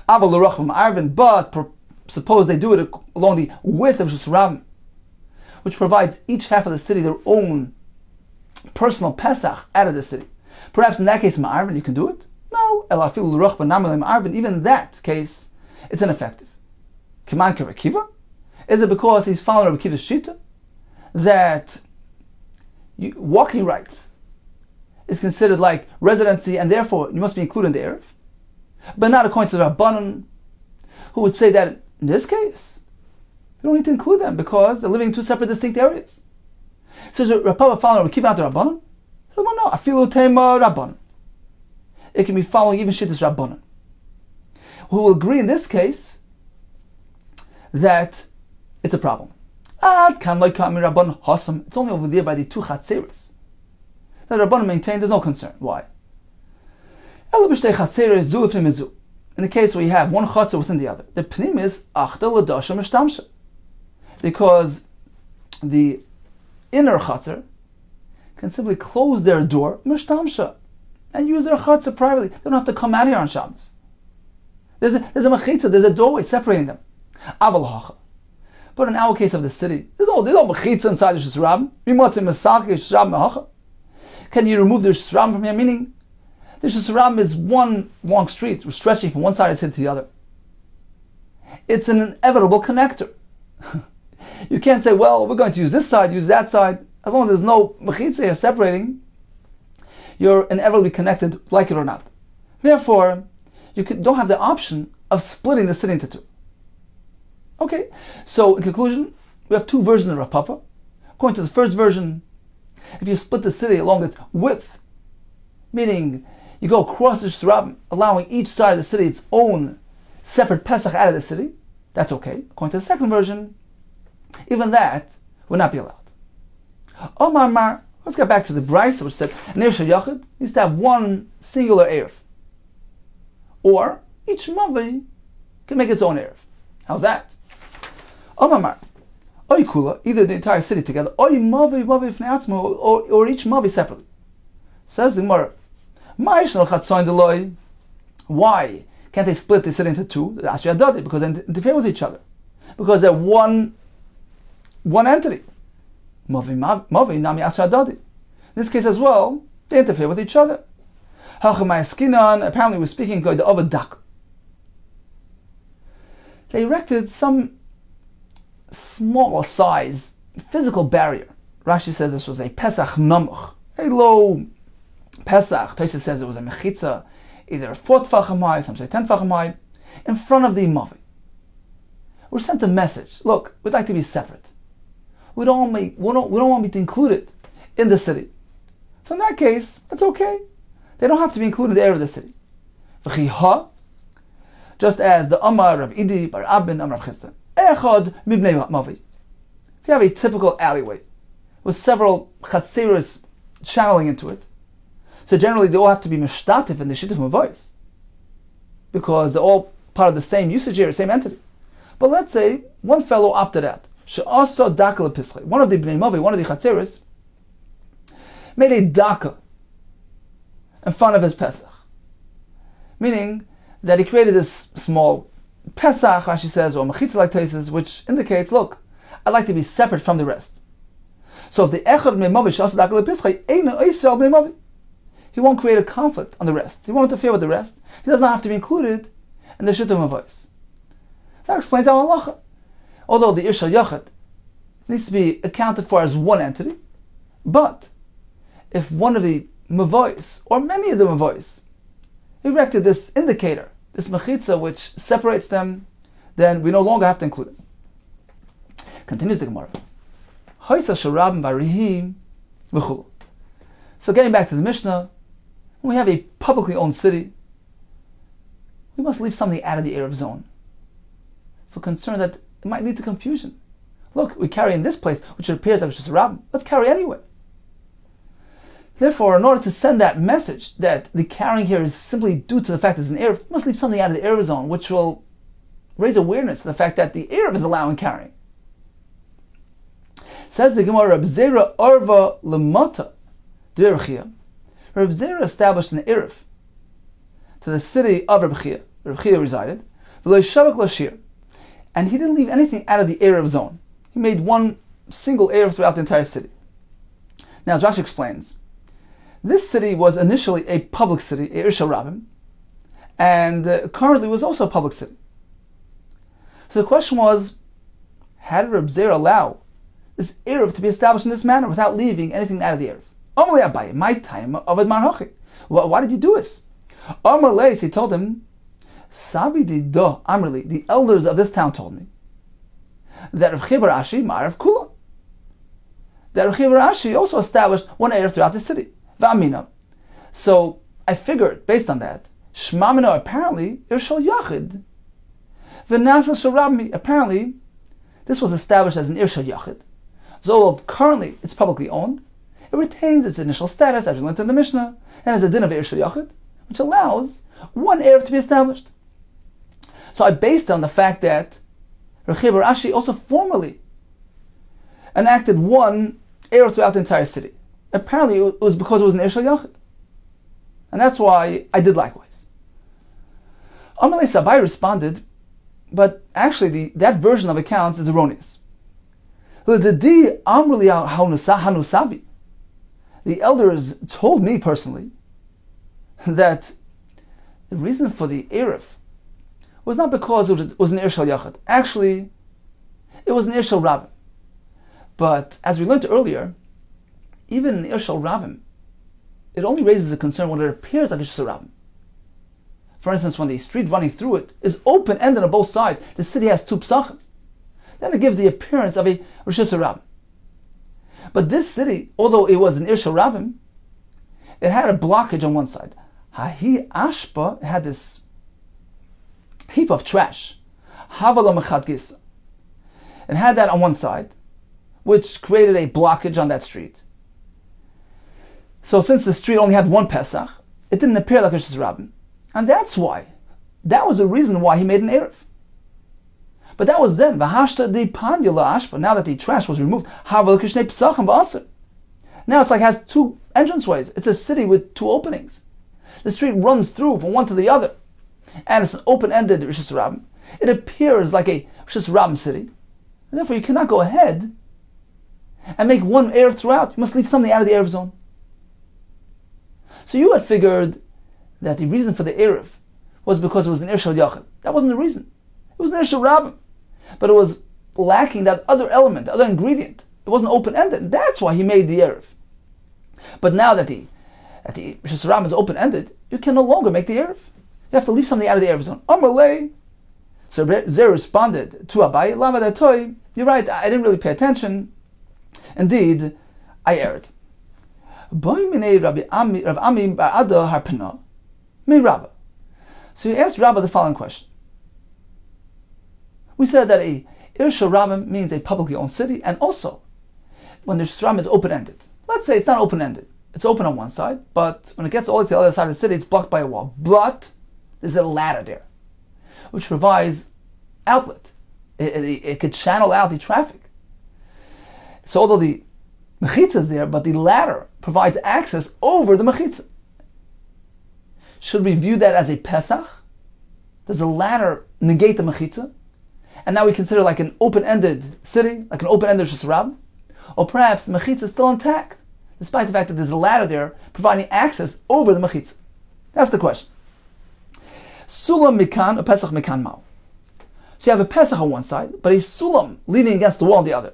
But suppose they do it along the width of Yerushas Rabbim, which provides each half of the city their own personal Pesach out of the city. Perhaps in that case, Ma'arvin, you can do it? No. Even in that case, it's ineffective. Is it because he's following Rabbi Akiva's Shita that walking rights is considered like residency and therefore you must be included in the Erev? But not according to the Rabbanan, who would say that in this case, you don't need to include them because they're living in two separate distinct areas. So is Rav Papa following Rabbi Akiva not the Rabbanan? Well, no, afilu tema Rabbanan. It can be following even Shittas Rabbanan, who will agree in this case that it's a problem. It's only over there by the two Chatzeres. The Rabbanan maintained there's no concern. Why? In the case where you have one Chatzer within the other, the Pnim is Achta Ladasha Mishtamsha. Because the inner Chatzer can simply close their door, Mishtamsha, and use their Chatzer privately. They don't have to come out here on Shabbos. There's a Mechitza, there's a doorway separating them. Aval. But in our case of the city, there's no Mechitza inside the Shusrab. Can you remove the Shusrab from here? Meaning, the Shusrab is one long street stretching from one side of the city to the other. It's an inevitable connector. You can't say, well, we're going to use this side, use that side. As long as there's no Mechitza here separating, you're inevitably connected, like it or not. Therefore, you don't have the option of splitting the city into two. Okay, so in conclusion, we have two versions of Rav Papa. According to the first version, if you split the city along its width, meaning you go across the Shusrab, allowing each side of the city its own separate Pesach out of the city, that's okay. According to the second version, even that would not be allowed. Omar Mar, let's get back to the Brisa, which said an Erev Yachid needs to have one singular Erev. Or each Mavi can make its own Erev. How's that? Omar Mar, Oy Kula, either the entire city together, Oy Mavi Fnei or each Mavi separately. Says the Gemara, why can't they split the city into two? Because they interfere with each other. Because they're one entity. Mavi Nami Asra Dadi. In this case as well, they interfere with each other. Apparently we're speaking of the Avadak. They erected some small size physical barrier. Rashi says this was a Pesach Namuch, a low Pesach. Tosha says it was a Mechitza, either a 4 tefachim high, some say 10 tefachim high, in front of the Mavi. We're sent a message. Look, we'd like to be separate. We don't want to be included in the city. So in that case, it's okay. They don't have to be included in the area of the city. Just as the Amar of Idi, Bar Abin, Amar of Chisda. Echad Mibnei Mavi. If you have a typical alleyway with several Chatzeros channeling into it, so generally they all have to be mishtatif in the Shittif Mavois, because they're all part of the same usage area, same entity. But let's say one fellow opted out. She'asa daka lepischei. One of the Bnei Mavi, one of the Chatzeros, made a daka in front of his Pesach. Meaning that he created this small Pesach, Rashi says, or Mechitza like Tosas, which indicates, look, I'd like to be separate from the rest. So if the Echad Bnei Mavi she'asa daka lepischei, eina Yisrael Bnei Mavi, he won't create a conflict on the rest. He won't interfere with the rest. He does not have to be included in the Shittim Mavois. That explains our halacha. Although the Isha Yachid needs to be accounted for as one entity, but if one of the Mavois, or many of the Mavois, erected this indicator, this Mechitza which separates them, then we no longer have to include it. Continues the Gemara. So getting back to the Mishnah, when we have a publicly owned city, we must leave something out of the Erev zone, for concern that it might lead to confusion. Look, we carry in this place, which appears like it's just a rabbin. Let's carry anyway. Therefore, in order to send that message that the carrying here is simply due to the fact that it's an Erev, we must leave something out of the Erev zone, which will raise awareness to the fact that the Erev is allowing carrying. Says the Gemara, Reb Zera Arva Lemata Derechia. Reb Zera established an Erev to the city of Reb Chia. Reb Chia resided. V'lo shavak lashir. And he didn't leave anything out of the Erev zone. He made one single Erev throughout the entire city. Now, as Rashi explains, this city was initially a public city, a Irsha Rabim, and currently was also a public city. So the question was, How did Reb Zer allow this Eruv to be established in this manner without leaving anything out of the Eruv? Amalei Abaye, my time of Admar Hochi. Why did you do this? Amalei, he told him, Sabi di do Amrli, the elders of this town told me that Rav Chibar Ashi Ma'arav Kula. That Rav Chibar Ashi also established one Eruv throughout the city. V'amina. So I figured, based on that, Shmamina apparently Irshal Yachid. V'nasal Sharabmi, apparently this was established as an Irshal Yachid. So currently it's publicly owned, it retains its initial status, as we learned in the Mishnah, and as a din of Irshal Yachid, which allows one Eruv to be established. So I based on the fact that Rav Chibar Ashi also formally enacted one Eruv throughout the entire city. Apparently it was because it was an Irshal Yachid. And that's why I did likewise. Amalei Sabai responded, but actually that version of accounts is erroneous. The elders told me personally that the reason for the Eruv was not because it was an Irshal Yachid. Actually, it was an Irshal Ravim. But as we learned earlier, even in Irshal Ravim, it only raises a concern when it appears like Irshal Ravim. For instance, when the street running through it is open-ended on both sides, the city has two psachim, then it gives the appearance of a Rishus Ravim. But this city, although it was an Irshal Ravim, it had a blockage on one side. Hahi Ashpa had this heap of trash. Havala Mechad Gisa. It had that on one side, which created a blockage on that street. So since the street only had one Pesach, it didn't appear like a Rishus Ravim. And that's why. That was the reason why he made an Eruv. But that was then. V'hashta di pandula ashpa. Now that the trash was removed, havel kishnei psachim v'aser. Now it's like it has two entranceways. It's a city with two openings. The street runs through from one to the other. And it's an open-ended Rishus Ravim. It appears like a Rishus Ravim city. And therefore you cannot go ahead and make one Eruv throughout. You must leave something out of the Eruv zone. So you had figured that the reason for the Eruv was because it was an Irshal Yachid. That wasn't the reason. It was an Irshal Ravim. But it was lacking that other element, the other ingredient. It wasn't open-ended. That's why he made the Eruv. But now that the Rishus Ravim is open-ended, you can no longer make the Eruv. You have to leave something out of the Eruv zone. Amalei. So Zer responded to Abaye, Lama Datoy, you're right, I didn't really pay attention. Indeed, I erred. So he asked Rabbah the following question. We said that a Irshal Ravim means a publicly owned city, and also when the Rishus Ravim is open-ended. Let's say it's not open-ended. It's open on one side, but when it gets all the way to the other side of the city, it's blocked by a wall. But there's a ladder there, which provides outlet. It could channel out the traffic. So although the mechitza is there, but the ladder provides access over the mechitza. Should we view that as a Pesach? Does the ladder negate the mechitza? And now we consider like an open-ended city, like an open-ended Rishus Ravim? Or perhaps the mechitza is still intact, despite the fact that there's a ladder there providing access over the mechitza? That's the question. Sulam mikan, a Pesach mikan mao. So you have a Pesach on one side, but a sulam leaning against the wall on the other.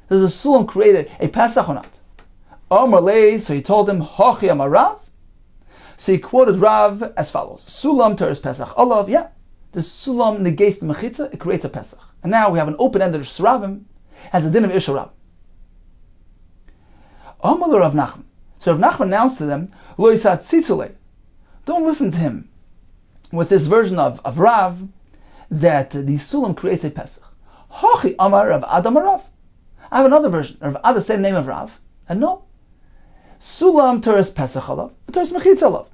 Does the sulam create a Pesach or not? Amar lei, so he told him, Hochi amarav. So he quoted Rav as follows: Sulam teres Pesach olav. Yeah, the sulam negates the mechitza, it creates a Pesach. And now we have an open-ended Rishus Ravim, has a din of Irshal Ravim. Amar Rav Nachman. So Rav Nachman announced to them, Lo yisat tzitzulei. Don't listen to him with this version of Rav that the sulam creates a Pesach. Hochi amar Rav Adam Rav. I have another version. Rav Ada said the name of Rav, and no. Sulam teres Pesach alav, teres mechitza alav.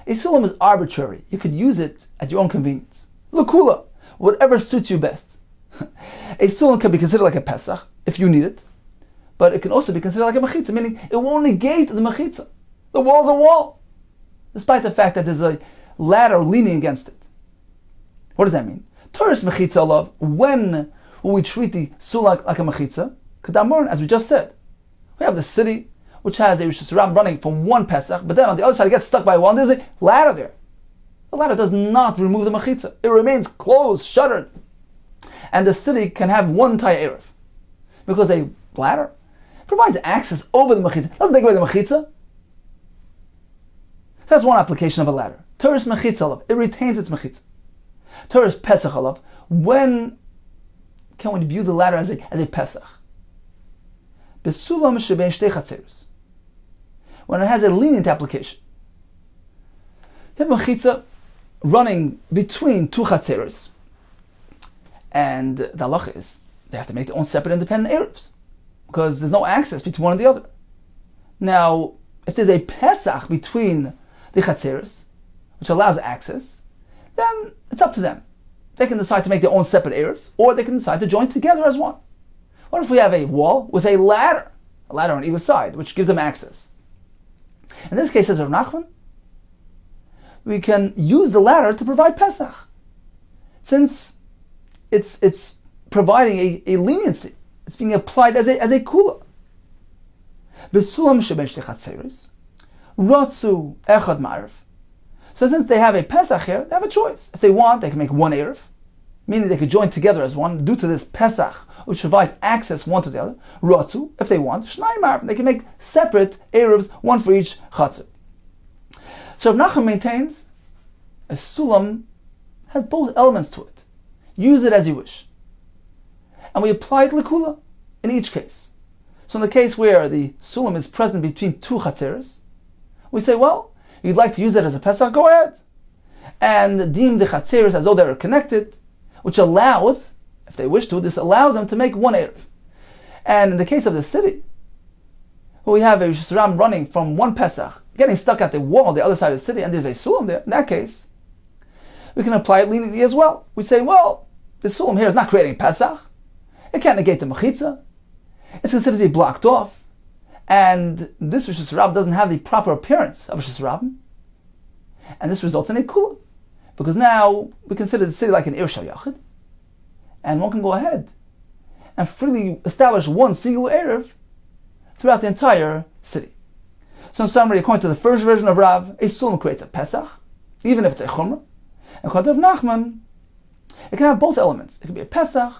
A sulam is arbitrary. You could use it at your own convenience. L'kula, whatever suits you best. A sulam can be considered like a Pesach if you need it, but it can also be considered like a mechitza, meaning it won't negate the mechitza. The wall's a wall, despite the fact that there's a ladder leaning against it. What does that mean? Teres mechitza alav. When will we treat the sulam like a mechitza? Kadamorn, as we just said, we have the city which has a Rishus Ravim running from one Pesach, but then on the other side it gets stuck by one. There's a ladder there. The ladder does not remove the mechitza. It remains closed, shuttered. and the city can have one entire Erev. Because a ladder provides access over the Mechitza. Doesn't take away the Mechitza. That's one application of a ladder. Torah's Mechitza alav. It retains its Mechitza. Torah's Pesach alav. When can we view the ladder as a Pesach? Besulam shebein shtei chatzeros. When it has a lenient application. You have Mechitza running between two chatzeros. And the halacha is they have to make their own separate independent Erevs, because there's no access between one and the other. Now, if there's a Pesach between the Chatzeros, which allows access, then it's up to them. They can decide to make their own separate Erevs, or they can decide to join together as one. What if we have a wall with a ladder on either side, which gives them access? In this case, as Rav Nachman, we can use the ladder to provide Pesach, since it's providing a leniency. It's being applied as a kula. Besulam sheben shtei chatzeros, ratzu echad ma'ariv. So since they have a Pesach here, they have a choice. If they want, they can make one Erev, meaning they could join together as one due to this Pesach, which provides access one to the other. Ratzu, if they want, shnai ma'ariv. They can make separate Erevs, one for each chatzer. So Rav Nachman maintains a sulam has both elements to it. Use it as you wish. And we apply it l'kula in each case. So in the case where the sulam is present between two chatzeros, we say, well, you'd like to use it as a Pesach, go ahead. And deem the chatzeros as though they are connected, which allows, if they wish to, this allows them to make one Erev. And in the case of the city, we have a Rishus Ram running from one Pesach, getting stuck at the wall, the other side of the city, and there's a sulam there. In that case, we can apply it leniently as well. We say, well, the sulam here is not creating Pesach. It can't negate the Mechitza. It's considered to be blocked off. And this Rishus Rab doesn't have the proper appearance of Rishus Rab. And this results in a kula. Because now we consider the city like an Ir Shal Yachid. And one can go ahead and freely establish one single Erev throughout the entire city. So in summary, according to the first version of Rav, a sulam creates a Pesach, even if it's a Chumrah. And according to Rav Nachman, it can have both elements. It can be a Pesach,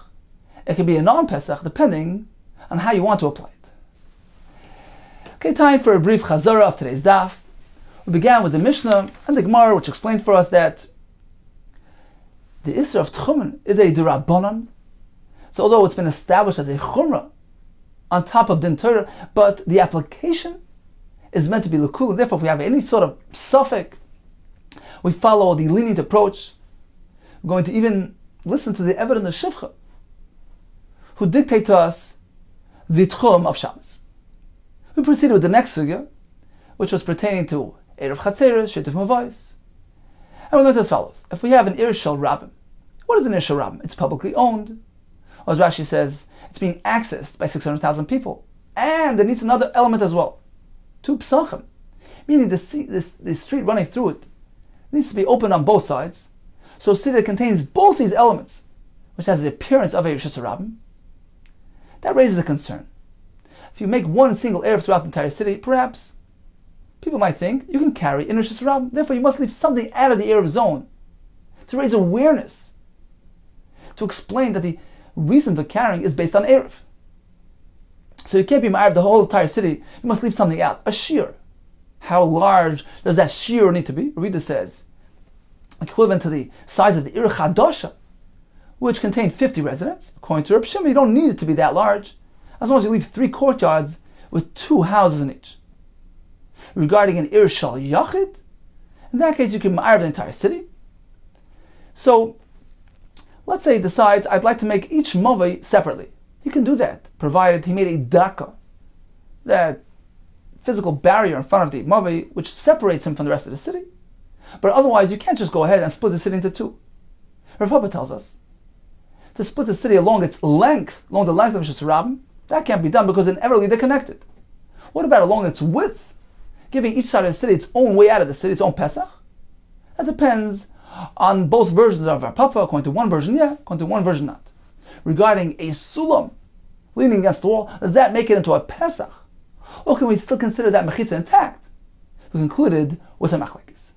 it can be a non-Pesach, depending on how you want to apply it. Okay, time for a brief chazara of today's daf. We began with the Mishnah and the Gemara, which explained for us that the Isra of Tchumen is a D'Rabbanan. So although it's been established as a Chumrah on top of Din Torah, but the application is meant to be L'kul. Therefore, if we have any sort of suffix, we follow the lenient approach. We're going to even listen to the evidence of Shivcha, who dictate to us the Tchum of Shabbos. We proceeded with the next sugya, which was pertaining to Erev Chatzeres, Shetif Mavais. And we learned as follows. If we have an Ir Shel Rabbim, what is an Ir Shel Rabbim? It's publicly owned. Or as Rashi says, it's being accessed by 600,000 people. And it needs another element as well. Two Psachim. Meaning the street running through it needs to be open on both sides. So a city that contains both these elements, which has the appearance of a Rishus Rabbim, that raises a concern. If you make one single Erev throughout the entire city, perhaps people might think you can carry in Rishus Rabbim. Therefore, you must leave something out of the Erev zone to raise awareness, to explain that the reason for carrying is based on Erev. So you can't be ma'ariv the whole entire city. You must leave something out. A shear. How large does that shear need to be? Rita says, equivalent to the size of the Ir Chadasha, which contained 50 residents. According to Reb Shimon, you don't need it to be that large, as long as you leave 3 courtyards with 2 houses in each. Regarding an Ir Shal Yachid, in that case you can ma'ariv the entire city. So, let's say he decides, I'd like to make each Mavai separately. He can do that, provided he made a daka, that physical barrier in front of the Mavai, which separates him from the rest of the city. But otherwise, you can't just go ahead and split the city into 2. Rav Papa tells us, to split the city along its length, along the length of Rishus Rabbim, that can't be done because inevitably they're connected. What about along its width, giving each side of the city its own way out of the city, its own Pesach? That depends on both versions of Rav Papa. According to one version, yeah, according to one version, not. Regarding a sulam leaning against the wall, does that make it into a Pesach? Or can we still consider that mechitza intact? We concluded with a machlekes.